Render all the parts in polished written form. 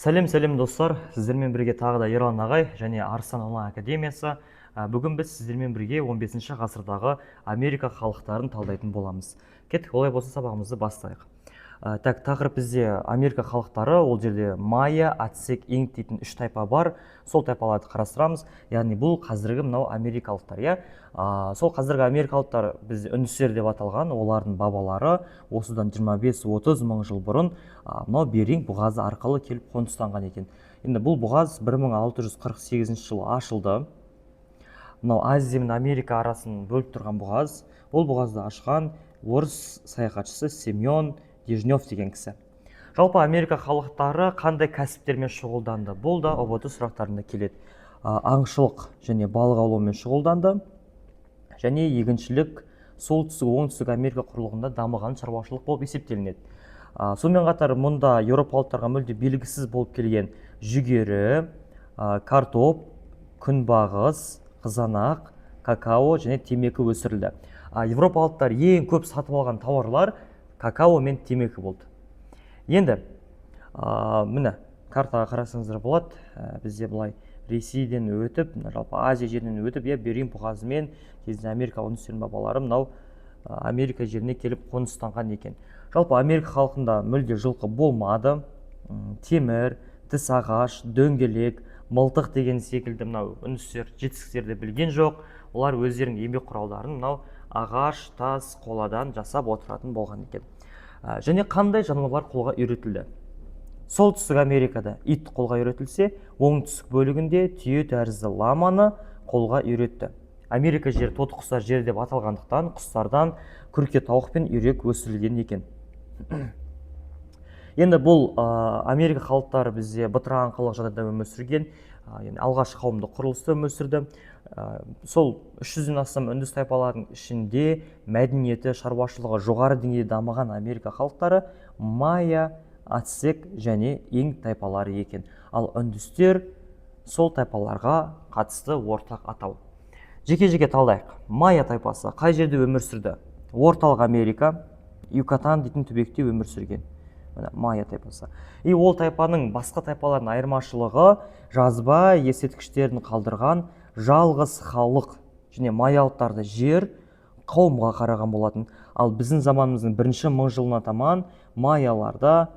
Сәлем достар, сіздермен бірге тағы да Ерлан ағай және Арыстан онлайн академиясы. Бүгін біз сіздермен бірге 15 ғасырдағы Америка халықтарын талдайтын боламыз. Кеттік, олай болса сабағымызды бастайық. Тақырып бізде Америка халықтары, ол жерде майя, ацтек, инк дейтін үш тайпа бар. Сол тайпаларды қарастырамыз. Яғни бұл қазіргі мынау америкалықтар, иә. Сол қазіргі америкалықтар біз үндістер деп аталған, олардың бабалары осыдан 25-30 мың жыл бұрын мынау Беринг бұғазы арқылы келіп қоныстанған екен. Енді бұл бұғаз 1648 жылы ашылды. Мынау Азия мен Америка арасын бөліп тұрған бұғаз. Бұл бұғазды ашқан орыс саяхатшысы Семен Дежнев деген кісі. Жалпы Америка халықтары қандай кәсіптермен шұғылданды? Бұл да ұбт сұрақтарында келеді. Аңшылық және балық аулаумен шұғылданды. Және егіншілік солтүстік оңтүстік Америка құрлығында дамыған шаруашылық болып есептелінеді. Сонымен қатар мұнда еуропалықтарға мүлде белгісіз болып келген жүгері, картоп, күнбағыс, қызанақ, какао және темекі өсірілді. Еуропалықтар ең көп сатып алған тауарлар какао мен темекі болды. Енді міне картаға қарасаңыздар болады. Бізде былай Ресейден өтіп, жалпы Азия жерінен өтіп, Беринг бұғазымен кезінде Америка үндістердің бабалары мынау Америка жеріне келіп қоныстанған екен. Жалпы Америка халқында мүлде жылқы болмады. Темір, тіс ағаш, дөңгелек, мылтық деген секілді мынау үндістер жетістіктерді білген жоқ. Олар өздерінің еңбек құралдарын мынау ағаш, тас, қоладан жасап отыратын болған екен. Және қандай жануарлар қолға үйретілді? Солтүстік Америкада ит қолға үйретілсе, оңтүстік бөлігінде түйе тәрізді ламаны қолға үйретті. Америка жері тоты құстар жері деп аталғандықтан құстардан күрке тауық пен үйрек өсірілген екен. Енді бұл Америка халықтары бізде бытыраған қылық жағдайда өмір сүрген, алғаш қауымды құрылысты өмір сүрді. Сол 300-ден астам үндіс тайпаларының ішінде мәдениеті, шаруашылығы жоғары деңгейде дамыған Америка халықтары майя, ацтек және инк тайпалары екен. Ал үндістер сол тайпаларға қатысты ортақ атау. Жеке-жеке талдайық. Майя тайпасы қай жерде өмір сүрді? Орталық Америка, Юкатан дейтін түбекте өмір сүрген. Майя тайпасы. Ол тайпаның басқа тайпалардың айырмашылығы жазба ескерткіштерін қалдырған жалғыз халық және майялықтарды жер қауымға қараған болатын. Ал біздің заманымыздың бірінші мың жылына таман майяларда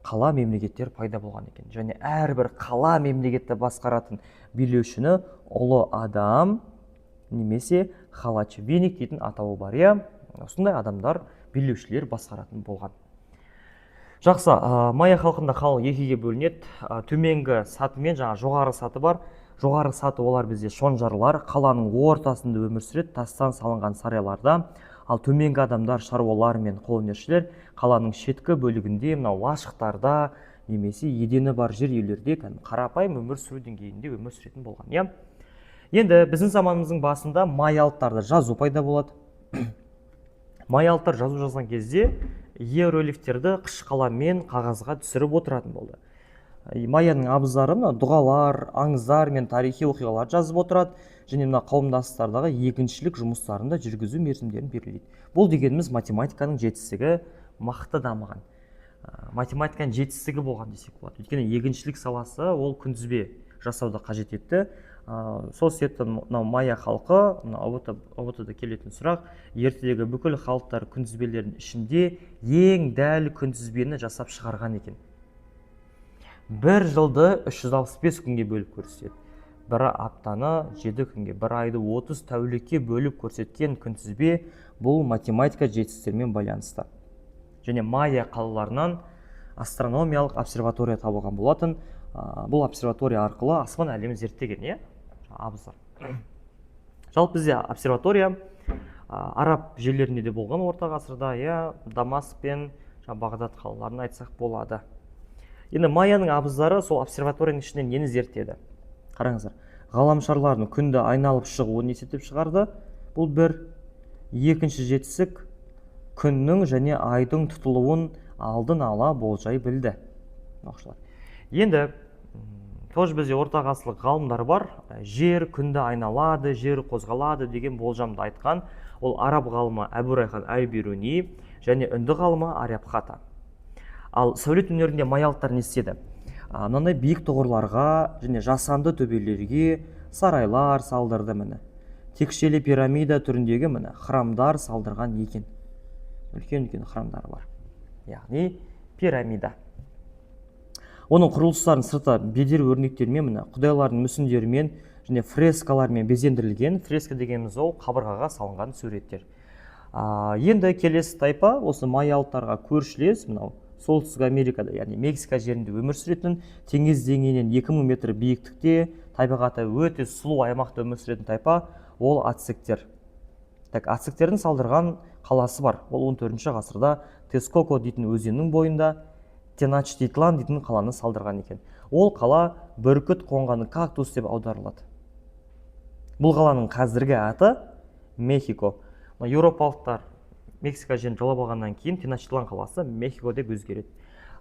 қала мемлекеттер пайда болған екен. Және әрбір қала мемлекетті басқаратын билеушіні ұлы адам немесе халачвеник дейтін атауы бар. Осындай адамдар билеушілер басқаратын болған. Жақсы, майя халқында халық екіге бөлінеді. Төменгі саты мен жоғары саты бар. Жоғары саты олар бізде шонжарлар, қаланың ортасында өмір сүреді, тастан салынған сарайларда. Ал төменгі адамдар, шаруалар мен қолөнершілер қаланың шеткі бөлігінде, мынау лашықтарда немесе едені бар жер үйлерде қарапайым өмір сүру деңгейінде өмір сүретін болған. Енді біздің заманымыздың басында майялықтарда жазу пайда болады. Майялықтар жазу жазған кезде иероглифтерді қыш қаламмен қағазға түсіріп отыратын болды. Майяның абыздары дұғалар, аңыздар мен тарихи оқиғалар жазып отырады, және қауымдастықтардағы егіншілік жұмыстарында жүргізу мерзімдерін белгілейді. Бұл дегеніміз математиканың жетістігі мықты дамыған. Математиканың жетістігі болған десек болады. Өйткені егіншілік саласы ол күнтізбе жасауды қажет етті. Сол себептен майя халқы, ұбт-да келетін сұрақ, ертедегі бүкіл халықтар күнтізбелердің ішінде ең дәл күнтізбені жасап шығарған екен. Бір жылды 365 күнге бөліп көрсетеді. Бір аптаны 7 күнге, бір айды 30 тәулікке бөліп көрсеткен күнтізбе бұл математика жетістіктермен байланысты. Және майя қалаларынан астрономиялық обсерватория табылған болатын. Бұл обсерватория арқылы аспан әлемін зерттеген, абыздар. Жалпы бізде обсерватория араб жерлерінде де болған орта ғасырда, Дамаск пен Бағдат қалаларын айтсақ болады. Енді майяның абыздары сол обсерваторияның ішінен нені зерттеді? Қараңыздар, ғаламшарлардың күнді айналып шығуын есептеп шығарды. Бұл бір. Екінші жетістік күннің және айдың тұтылуын алдын ала болжай білді. Енді тоже бізде орта ғасырлық ғалымдар бар. Жер күнді айналады, жер қозғалады деген болжамды айтқан. Ол араб ғалымы Әбу Райхан әл-Бируни және үнді ғалымы Арабхата. Ал сәулет өнерінде майялықтар не істеді? мынандай биік тұғырларға және жасанды төбелерге сарайлар салдырды міне. Текшелі пирамида түріндегі міне храмдар салдырған екен. Үлкен-үлкен храмдар бар. Яғни пирамида. Оның құрылыстарын сырты бедер өрнектермен міне құдайлардың мүсіндерімен және фрескалармен безендірілген. Фреска дегеніміз ол қабырғаға салынған суреттер. Енді келесі тайпа осы майялықтарға көршілес, мынау солтүстік Америкада, яғни Мексика жерінде өмір сүретін, теңіз деңгейінен 2000 метр биіктікте, табиғаты өте сұлу аймақта өмір сүретін тайпа ол ацтектер. Ацтектердің салдырған қаласы бар. Ол 14 ғасырда Тескоко дейтін өзеннің бойында Теночтитлан дейтін қаланы салдырған екен. Ол қала бүркіт қонғаны кактус деп аударылады. Бұл қаланың қазіргі аты Мехико. Еуропалықтар Мексика жерін жаулап алғаннан кейін Теночтитлан қаласы Мехико деп өзгереді.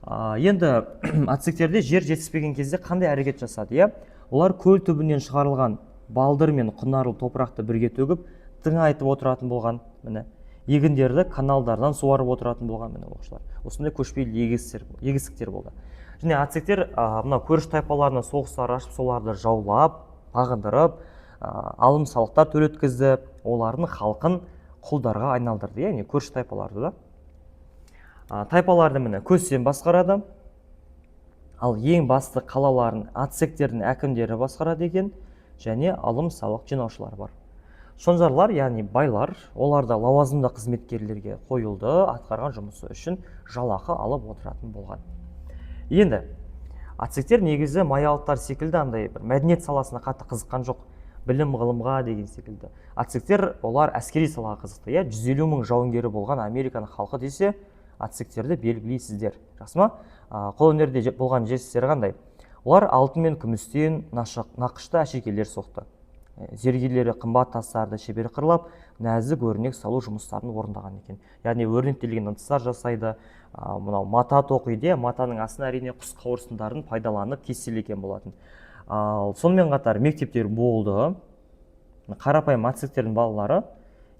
Енді ацтектерде жер жетіспеген кезде қандай әрекет жасады? Олар көл түбінен шығарылған балдыр мен құнарлы топырақты бірге төгіп, тыңайтып отыратын болған. Міне егіндерді каналдардан суарып отыратын болған. Міне оқушылар. Осындай көшпелі егістіктер болды. Және ацтектер мына көрші тайпаларына соғыстар ашып, соларды жаулап, бағындырып, алым салықтар төлеткізді, олардың халқын құлдарға айналдырды, яғни көрші тайпаларды да. Тайпаларды міне көзден басқарады. Ал ең басты қалаларын ацтектердің әкімдері басқарады екен, және алым салық жинаушылар бар. Шонжарлар, яғни байлар, оларда лауазымды қызметкерлерге қойылды, атқарған жұмысы үшін жалақы алып отыратын болған. Енді ацтектер негізі майялықтар секілді андай бір мәдениет саласына қатты қызыққан жоқ, білім ғылымға деген секілді. Ацтектер олар әскери салаға қызықты. 150 мың жауынгері болған Американың халқы десе, ацтектерді белгілейсіздер. Жақсы ма? Қолөнерде болған жетістіктері қандай? Олар алтын мен күмістен нақышты әшекейлер соқты. Зергерлері қымбат тастарды шебер қырлап, нәзік өрнек салу жұмыстарын орындаған екен. Яғни өрнектелген ыдыстар жасайды. Мынау мата тоқиды, матаның астына әрине құс қауырсындарын пайдаланып кестелеген болатын. Сонымен қатар мектептер болды. Қарапайым ацтектердің балалары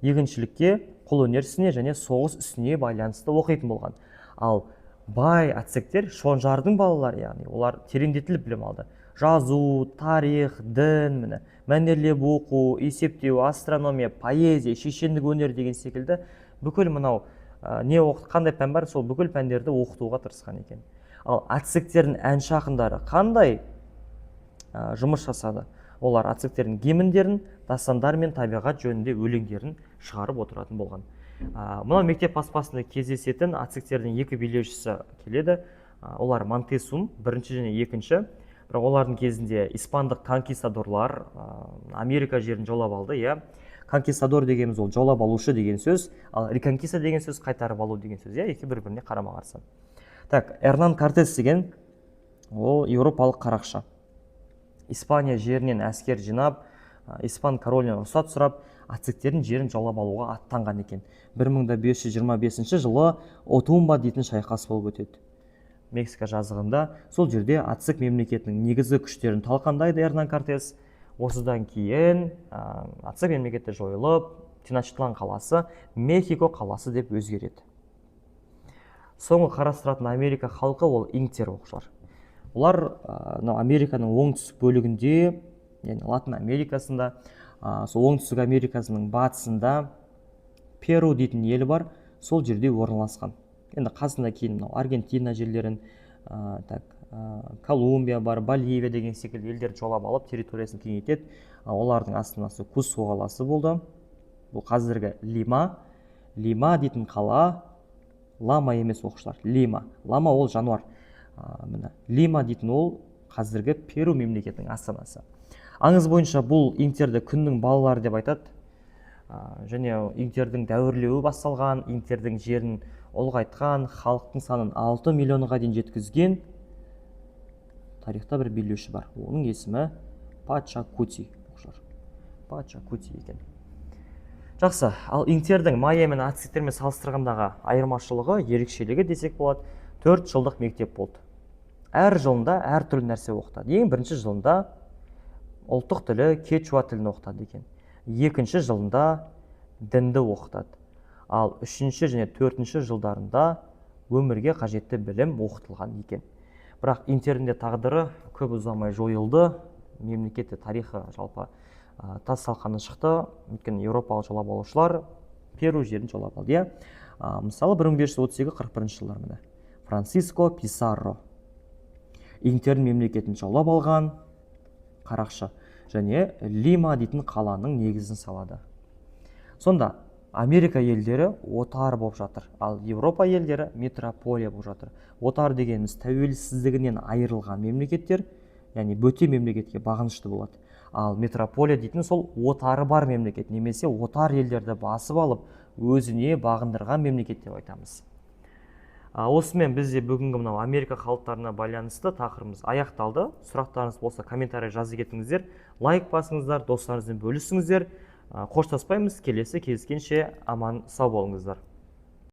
егіншілікке, қолөнер ісіне және соғыс ісіне байланысты оқитын болған. Ал бай ацтектер шонжардың балалары, яғни олар тереңдетіліп білім алды. Жазу, тарих, дін, мәнерлеп оқу, есептеу, астрономия, поэзия, шешендік өнер деген секілді бүкіл мынау не оқыды, қандай пән бар, сол бүкіл пәндерді оқытуға тырысқан екен. Ал ацтектердің әнші ақындары қандай жұмыс жасады? Олар ацтектердің гимндерін, дастандар мен табиғат жөнінде өлеңдерін шығарып отыратын болған. Мынау мектеп баспасында кездесетін ацтектердің екі билеушісі келеді. Олар Монтесум, бірінші және екінші. Бірақ олардың кезінде испандық конкистадорлар Америка жерін жаулап алды. Конкистадор дегеніміз ол жаулап алушы деген сөз, ал реконкиста деген сөз қайтарып алу деген сөз. Екі бір-біріне қарама-қарсы. Эрнан Кортес деген ол еуропалық қарақшы. Испания жерінен әскер жинап, испан королінен рұқсат сұрап, ацтектердің жерін жаулап алуға аттанған екен. 1525 жылы Отумба дейтін шайқас болып өтеді. Мексика жазығында. Сол жерде ацтек мемлекетінің негізгі күштерін талқандайды Эрнан Кортес. Осыдан кейін ацтек мемлекеті жойылып, Теночтитлан қаласы Мехико қаласы деп өзгереді. Соңғы қарастыратын Америка халқы ол инктер оқушылар. Олар Американың оңтүстік бөлігінде, яғни Латын Америкасында, сол оңтүстік Америкасының батысында Перу дейтін елі бар, сол жерде орналасқан. Енді қасында кейін Аргентина жерлерін, Колумбия бар, Боливия деген секілді елдерді жаулап алып, территориясын кеңейтеді. Олардың астанасы Куско қаласы болды. Бұл қазіргі Лима. Лима дейтін қала, Лама емес оқушылар, Лима. Лама ол жануар. Лима дейтін ол қазіргі Перу мемлекетінің астанасы. Аңыз бойынша бұл инктерді күннің балалары деп айтады. Және инктердің дәуірлеуі басталған, инктердің жерін ұлғайтқан, халықтың санын 6 миллионға дейін жеткізген тарихта бір билеуші бар. Оның есімі Пачакути. Пачакути екен. Жақсы, ал инктердің майя мен ацтектермен салыстырғандағы айырмашылығы, ерекшелігі десек болады, 4 жылдық мектеп болды. Әр жылында әр түрлі нәрсе оқытады. Ең бірінші жылында ұлттық тілі кечуа тілін оқытады екен. Екінші жылында дінді оқытады. Ал үшінші және төртінші жылдарында өмірге қажетті білім оқытылған екен. бірақ интернде тағдыры көп ұзамай жойылды, мемлекетте тарихы жалпы тас талқаны шықты, өйткені еуропалық жаулап алушылар Перу жерін жаулап алды. Мысалы 1538-41 жылдар міне Франциско Писарро интерн мемлекетін жаулап алған қарақшы және Лима дейтін қаланың негізін салады. Сонда Америка елдері отар болып жатыр, ал Еуропа елдері метрополия болып жатыр. Отар дегеніміз тәуелсіздігінен айырылған мемлекеттер, яғни бөтен мемлекетке бағынышты болады. Ал метрополия дейтін сол отары бар мемлекет, немесе отар елдерді басып алып, өзіне бағындырған мемлекет деп айтамыз. Осымен бізде бүгінгі мынау Америка халықтарына байланысты тақырыбымыз аяқталды. Сұрақтарыңыз болса комментарий жазып кетіңіздер, лайк басыңыздар, достарыңызбен бөлісіңіздер. Қоштаспаймыз, келесі кездескенше аман сау болыңыздар.